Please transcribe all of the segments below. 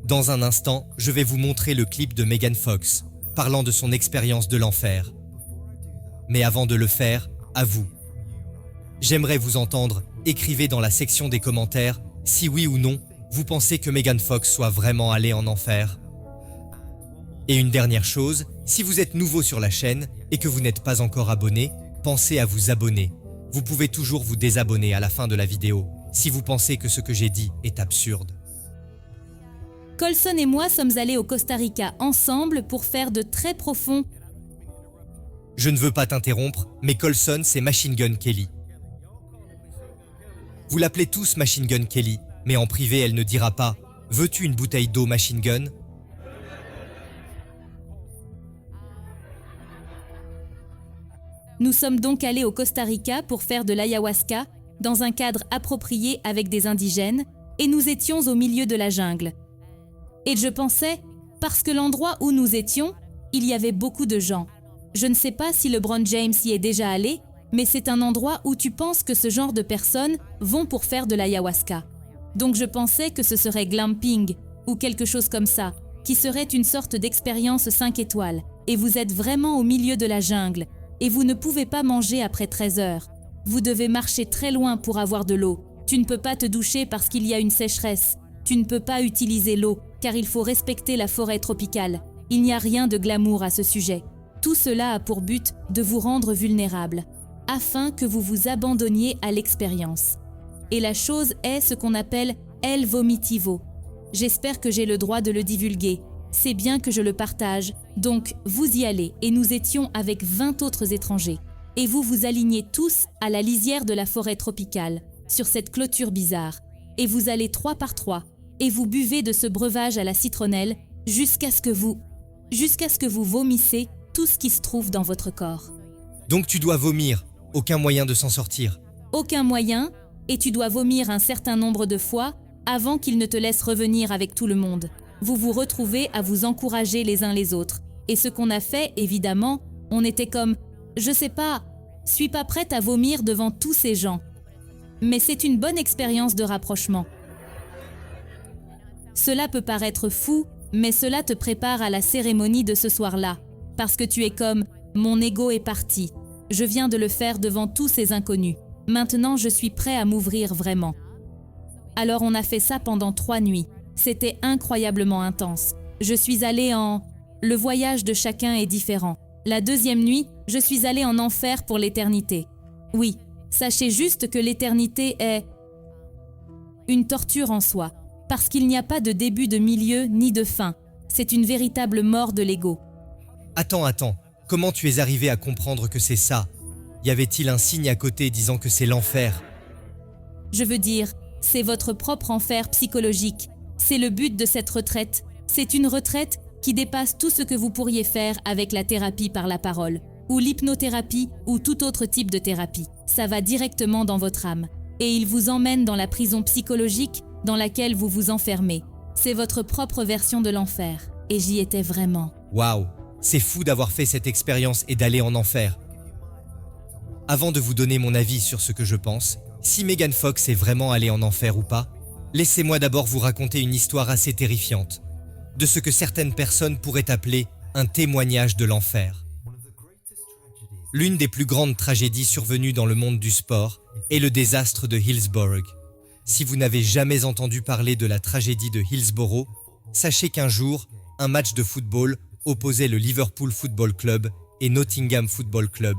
Dans un instant, je vais vous montrer le clip de Megan Fox, parlant de son expérience de l'enfer. Mais avant de le faire, à vous. J'aimerais vous entendre, écrivez dans la section des commentaires, si oui ou non, vous pensez que Megan Fox soit vraiment allée en enfer. Et une dernière chose, si vous êtes nouveau sur la chaîne et que vous n'êtes pas encore abonné, pensez à vous abonner. Vous pouvez toujours vous désabonner à la fin de la vidéo, si vous pensez que ce que j'ai dit est absurde. Colson et moi sommes allés au Costa Rica ensemble pour faire de très profonds... Je ne veux pas t'interrompre, mais Colson c'est Machine Gun Kelly. Vous l'appelez tous Machine Gun Kelly, mais en privé elle ne dira pas « Veux-tu une bouteille d'eau Machine Gun ?» Nous sommes donc allés au Costa Rica pour faire de l'ayahuasca dans un cadre approprié avec des indigènes et nous étions au milieu de la jungle. Et je pensais, parce que l'endroit où nous étions, il y avait beaucoup de gens. Je ne sais pas si LeBron James y est déjà allé, mais c'est un endroit où tu penses que ce genre de personnes vont pour faire de l'ayahuasca. Donc je pensais que ce serait glamping ou quelque chose comme ça, qui serait une sorte d'expérience 5 étoiles. Et vous êtes vraiment au milieu de la jungle, et vous ne pouvez pas manger après 13 heures. Vous devez marcher très loin pour avoir de l'eau. Tu ne peux pas te doucher parce qu'il y a une sécheresse. Tu ne peux pas utiliser l'eau, car il faut respecter la forêt tropicale. Il n'y a rien de glamour à ce sujet. Tout cela a pour but de vous rendre vulnérable, afin que vous vous abandonniez à l'expérience. Et la chose est ce qu'on appelle El Vomitivo. J'espère que j'ai le droit de le divulguer. C'est bien que je le partage, donc vous y allez et nous étions avec 20 autres étrangers. Et vous vous alignez tous à la lisière de la forêt tropicale, sur cette clôture bizarre. Et vous allez 3 par 3, et vous buvez de ce breuvage à la citronnelle jusqu'à ce que vous vomissez tout ce qui se trouve dans votre corps. Donc tu dois vomir, aucun moyen de s'en sortir. Aucun moyen, et tu dois vomir un certain nombre de fois avant qu'il ne te laisse revenir avec tout le monde. Vous vous retrouvez à vous encourager les uns les autres. Et ce qu'on a fait, évidemment, on était comme « Je sais pas, suis pas prête à vomir devant tous ces gens ». Mais c'est une bonne expérience de rapprochement. Cela peut paraître fou, mais cela te prépare à la cérémonie de ce soir-là. Parce que tu es comme « Mon ego est parti. Je viens de le faire devant tous ces inconnus. Maintenant, je suis prêt à m'ouvrir vraiment. » Alors on a fait ça pendant 3 nuits. C'était incroyablement intense. Je suis allée en... Le voyage de chacun est différent. La 2e nuit, je suis allée en enfer pour l'éternité. Oui, sachez juste que l'éternité est... une torture en soi. Parce qu'il n'y a pas de début, de milieu, ni de fin. C'est une véritable mort de l'ego. Attends, comment tu es arrivé à comprendre que c'est ça? Y avait-il un signe à côté disant que c'est l'enfer? Je veux dire, c'est votre propre enfer psychologique. C'est le but de cette retraite. C'est une retraite qui dépasse tout ce que vous pourriez faire avec la thérapie par la parole, ou l'hypnothérapie, ou tout autre type de thérapie. Ça va directement dans votre âme. Et il vous emmène dans la prison psychologique dans laquelle vous vous enfermez. C'est votre propre version de l'enfer. Et j'y étais vraiment. Waouh, c'est fou d'avoir fait cette expérience et d'aller en enfer. Avant de vous donner mon avis sur ce que je pense, si Megan Fox est vraiment allée en enfer ou pas, laissez-moi d'abord vous raconter une histoire assez terrifiante, de ce que certaines personnes pourraient appeler un témoignage de l'enfer. L'une des plus grandes tragédies survenues dans le monde du sport est le désastre de Hillsborough. Si vous n'avez jamais entendu parler de la tragédie de Hillsborough, sachez qu'un jour, un match de football opposait le Liverpool Football Club et Nottingham Football Club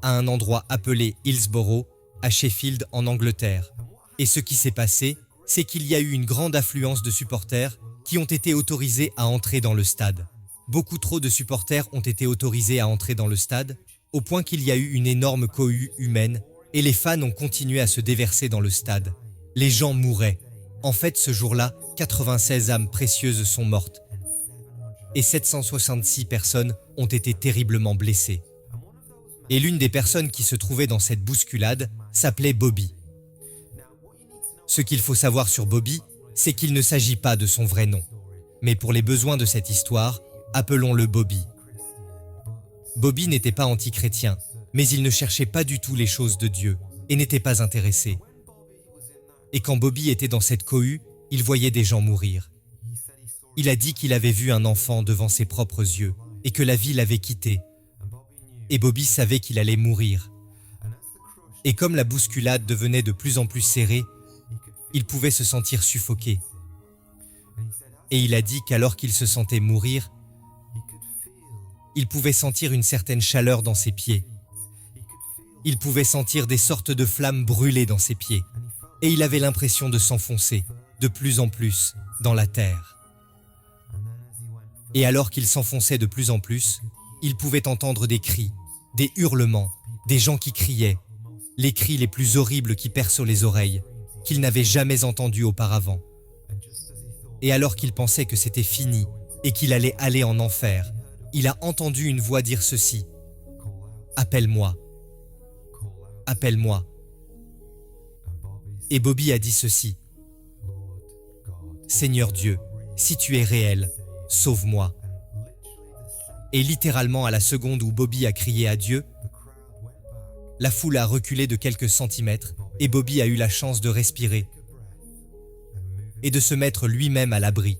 à un endroit appelé Hillsborough, à Sheffield en Angleterre. Et ce qui s'est passé, c'est qu'il y a eu une grande affluence de supporters qui ont été autorisés à entrer dans le stade. Beaucoup trop de supporters ont été autorisés à entrer dans le stade, au point qu'il y a eu une énorme cohue humaine et les fans ont continué à se déverser dans le stade. Les gens mouraient. En fait, ce jour-là, 96 âmes précieuses sont mortes et 766 personnes ont été terriblement blessées. Et l'une des personnes qui se trouvait dans cette bousculade s'appelait Bobby. Ce qu'il faut savoir sur Bobby, c'est qu'il ne s'agit pas de son vrai nom. Mais pour les besoins de cette histoire, appelons-le Bobby. Bobby n'était pas anti-chrétien, mais il ne cherchait pas du tout les choses de Dieu et n'était pas intéressé. Et quand Bobby était dans cette cohue, il voyait des gens mourir. Il a dit qu'il avait vu un enfant devant ses propres yeux et que la vie l'avait quitté. Et Bobby savait qu'il allait mourir. Et comme la bousculade devenait de plus en plus serrée, il pouvait se sentir suffoqué. Et il a dit qu'alors qu'il se sentait mourir, il pouvait sentir une certaine chaleur dans ses pieds. Il pouvait sentir des sortes de flammes brûler dans ses pieds. Et il avait l'impression de s'enfoncer, de plus en plus, dans la terre. Et alors qu'il s'enfonçait de plus en plus, il pouvait entendre des cris, des hurlements, des gens qui criaient, les cris les plus horribles qui percent les oreilles, qu'il n'avait jamais entendus auparavant. Et alors qu'il pensait que c'était fini et qu'il allait aller en enfer, il a entendu une voix dire ceci: « Appelle-moi, appelle-moi. » Et Bobby a dit ceci: « Seigneur Dieu, si tu es réel, sauve-moi. » Et littéralement à la seconde où Bobby a crié à Dieu, la foule a reculé de quelques centimètres et Bobby a eu la chance de respirer et de se mettre lui-même à l'abri.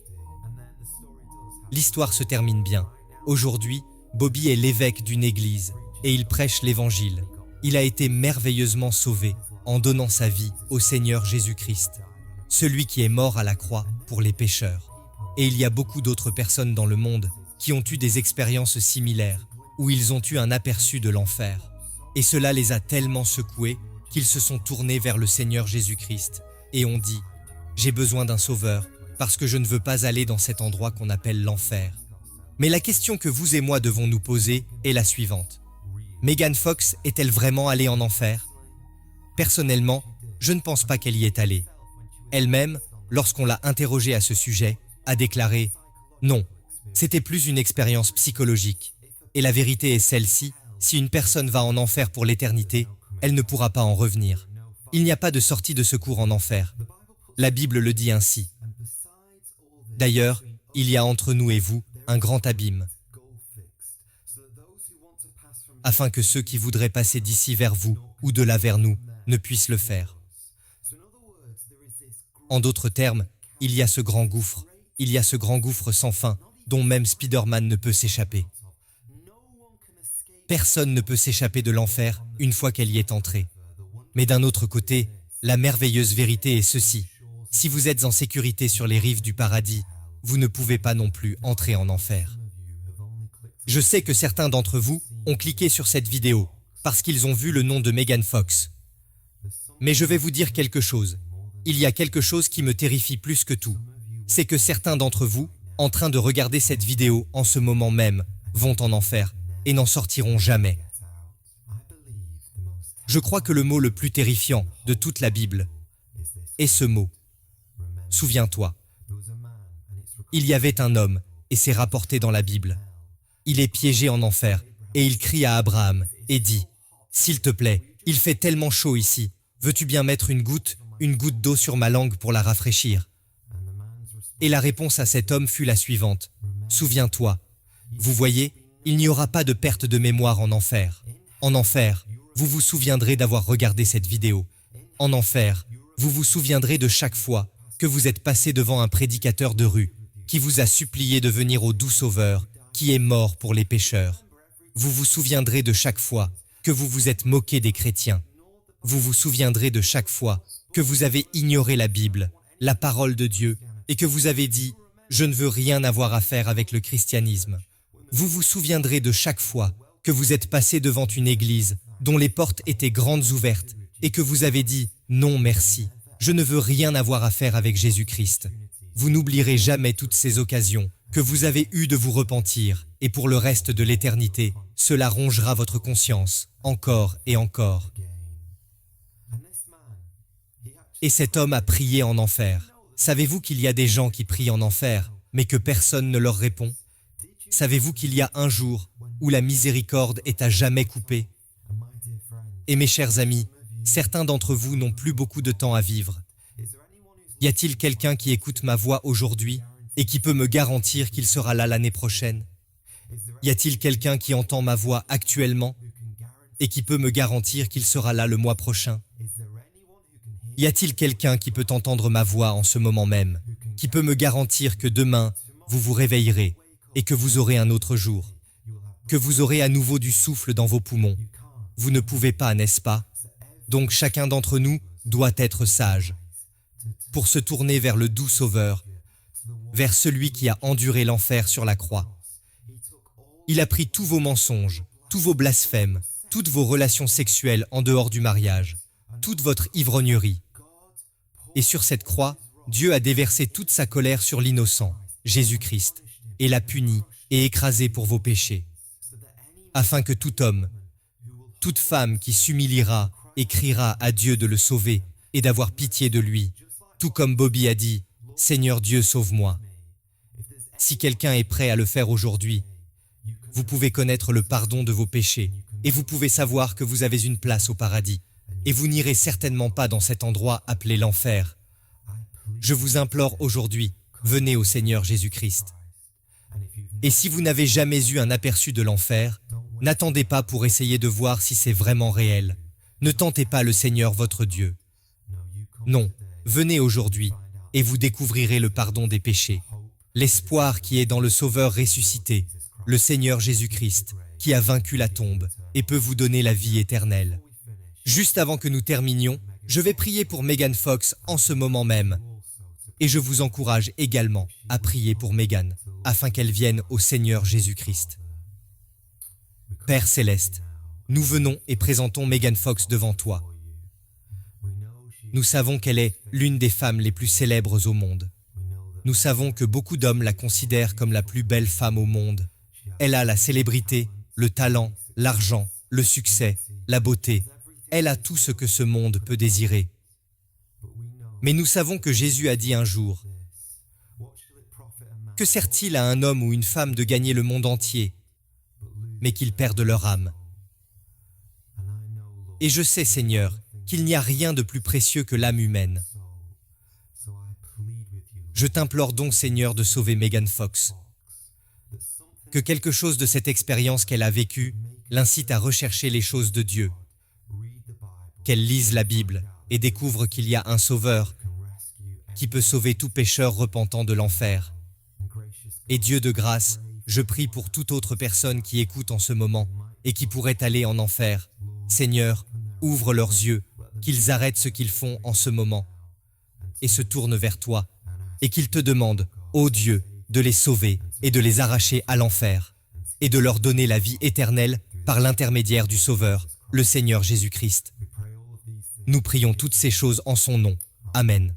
L'histoire se termine bien. Aujourd'hui, Bobby est l'évêque d'une église et il prêche l'évangile. Il a été merveilleusement sauvé en donnant sa vie au Seigneur Jésus-Christ, celui qui est mort à la croix pour les pécheurs. Et il y a beaucoup d'autres personnes dans le monde qui ont eu des expériences similaires, où ils ont eu un aperçu de l'enfer. Et cela les a tellement secoués qu'ils se sont tournés vers le Seigneur Jésus-Christ et ont dit: « J'ai besoin d'un sauveur parce que je ne veux pas aller dans cet endroit qu'on appelle l'enfer. » Mais la question que vous et moi devons nous poser est la suivante. Megan Fox est-elle vraiment allée en enfer? Personnellement, je ne pense pas qu'elle y est allée. Elle-même, lorsqu'on l'a interrogée à ce sujet, a déclaré « Non, c'était plus une expérience psychologique. Et la vérité est celle-ci, si une personne va en enfer pour l'éternité, elle ne pourra pas en revenir. Il n'y a pas de sortie de secours en enfer. La Bible le dit ainsi. D'ailleurs, il y a entre nous et vous un grand abîme, afin que ceux qui voudraient passer d'ici vers vous ou de là vers nous ne puissent le faire. » En d'autres termes, il y a ce grand gouffre, il y a ce grand gouffre sans fin, dont même Spider-Man ne peut s'échapper. Personne ne peut s'échapper de l'enfer une fois qu'elle y est entrée. Mais d'un autre côté, la merveilleuse vérité est ceci: si vous êtes en sécurité sur les rives du paradis, vous ne pouvez pas non plus entrer en enfer. Je sais que certains d'entre vous ont cliqué sur cette vidéo parce qu'ils ont vu le nom de Megan Fox. Mais je vais vous dire quelque chose. Il y a quelque chose qui me terrifie plus que tout. C'est que certains d'entre vous, en train de regarder cette vidéo en ce moment même, vont en enfer et n'en sortiront jamais. Je crois que le mot le plus terrifiant de toute la Bible est ce mot. Souviens-toi. Il y avait un homme, et c'est rapporté dans la Bible. Il est piégé en enfer, et il crie à Abraham, et dit: « S'il te plaît, il fait tellement chaud ici, veux-tu bien mettre une goutte d'eau sur ma langue pour la rafraîchir ?» Et la réponse à cet homme fut la suivante: « Souviens-toi. Vous voyez, il n'y aura pas de perte de mémoire en enfer. En enfer, vous vous souviendrez d'avoir regardé cette vidéo. En enfer, vous vous souviendrez de chaque fois que vous êtes passé devant un prédicateur de rue qui vous a supplié de venir au doux Sauveur qui est mort pour les pécheurs. Vous vous souviendrez de chaque fois que vous vous êtes moqué des chrétiens. Vous vous souviendrez de chaque fois que vous avez ignoré la Bible, la parole de Dieu, et que vous avez dit « Je ne veux rien avoir à faire avec le christianisme ». Vous vous souviendrez de chaque fois que vous êtes passé devant une église dont les portes étaient grandes ouvertes et que vous avez dit « Non, merci, je ne veux rien avoir à faire avec Jésus-Christ ». Vous n'oublierez jamais toutes ces occasions que vous avez eues de vous repentir, et pour le reste de l'éternité, cela rongera votre conscience, encore et encore. Et cet homme a prié en enfer. Savez-vous qu'il y a des gens qui prient en enfer, mais que personne ne leur répond? Savez-vous qu'il y a un jour où la miséricorde est à jamais coupée? Et mes chers amis, certains d'entre vous n'ont plus beaucoup de temps à vivre. Y a-t-il quelqu'un qui écoute ma voix aujourd'hui et qui peut me garantir qu'il sera là l'année prochaine? Y a-t-il quelqu'un qui entend ma voix actuellement et qui peut me garantir qu'il sera là le mois prochain? Y a-t-il quelqu'un qui peut entendre ma voix en ce moment même, qui peut me garantir que demain, vous vous réveillerez et que vous aurez un autre jour, que vous aurez à nouveau du souffle dans vos poumons. Vous ne pouvez pas, n'est-ce pas? Donc chacun d'entre nous doit être sage pour se tourner vers le doux Sauveur, vers celui qui a enduré l'enfer sur la croix. Il a pris tous vos mensonges, tous vos blasphèmes, toutes vos relations sexuelles en dehors du mariage, toute votre ivrognerie. Et sur cette croix, Dieu a déversé toute sa colère sur l'innocent, Jésus-Christ, et l'a puni et écrasé pour vos péchés, afin que tout homme, toute femme qui s'humiliera et criera à Dieu de le sauver et d'avoir pitié de lui, tout comme Bobby a dit, « Seigneur Dieu, sauve-moi ». Si quelqu'un est prêt à le faire aujourd'hui, vous pouvez connaître le pardon de vos péchés et vous pouvez savoir que vous avez une place au paradis. Et vous n'irez certainement pas dans cet endroit appelé l'enfer. Je vous implore aujourd'hui, venez au Seigneur Jésus-Christ. Et si vous n'avez jamais eu un aperçu de l'enfer, n'attendez pas pour essayer de voir si c'est vraiment réel. Ne tentez pas le Seigneur votre Dieu. Non, venez aujourd'hui et vous découvrirez le pardon des péchés, l'espoir qui est dans le Sauveur ressuscité, le Seigneur Jésus-Christ, qui a vaincu la tombe et peut vous donner la vie éternelle. Juste avant que nous terminions, je vais prier pour Megan Fox en ce moment même. Et je vous encourage également à prier pour Megan, afin qu'elle vienne au Seigneur Jésus-Christ. Père Céleste, nous venons et présentons Megan Fox devant toi. Nous savons qu'elle est l'une des femmes les plus célèbres au monde. Nous savons que beaucoup d'hommes la considèrent comme la plus belle femme au monde. Elle a la célébrité, le talent, l'argent, le succès, la beauté. Elle a tout ce que ce monde peut désirer. Mais nous savons que Jésus a dit un jour, « Que sert-il à un homme ou une femme de gagner le monde entier, mais qu'ils perdent leur âme ?» Et je sais, Seigneur, qu'il n'y a rien de plus précieux que l'âme humaine. Je t'implore donc, Seigneur, de sauver Megan Fox. Que quelque chose de cette expérience qu'elle a vécue l'incite à rechercher les choses de Dieu. Qu'elle lise la Bible et découvre qu'il y a un Sauveur qui peut sauver tout pécheur repentant de l'enfer. Et Dieu de grâce, je prie pour toute autre personne qui écoute en ce moment et qui pourrait aller en enfer. Seigneur, ouvre leurs yeux, qu'ils arrêtent ce qu'ils font en ce moment et se tournent vers toi et qu'ils te demandent, ô Dieu, de les sauver et de les arracher à l'enfer et de leur donner la vie éternelle par l'intermédiaire du Sauveur, le Seigneur Jésus-Christ. Nous prions toutes ces choses en son nom. Amen.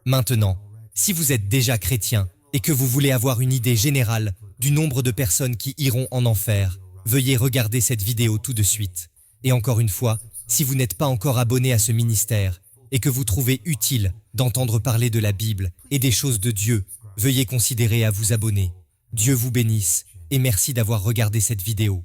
Maintenant, si vous êtes déjà chrétien et que vous voulez avoir une idée générale du nombre de personnes qui iront en enfer, veuillez regarder cette vidéo tout de suite. Et encore une fois, si vous n'êtes pas encore abonné à ce ministère et que vous trouvez utile d'entendre parler de la Bible et des choses de Dieu, veuillez considérer à vous abonner. Dieu vous bénisse et merci d'avoir regardé cette vidéo.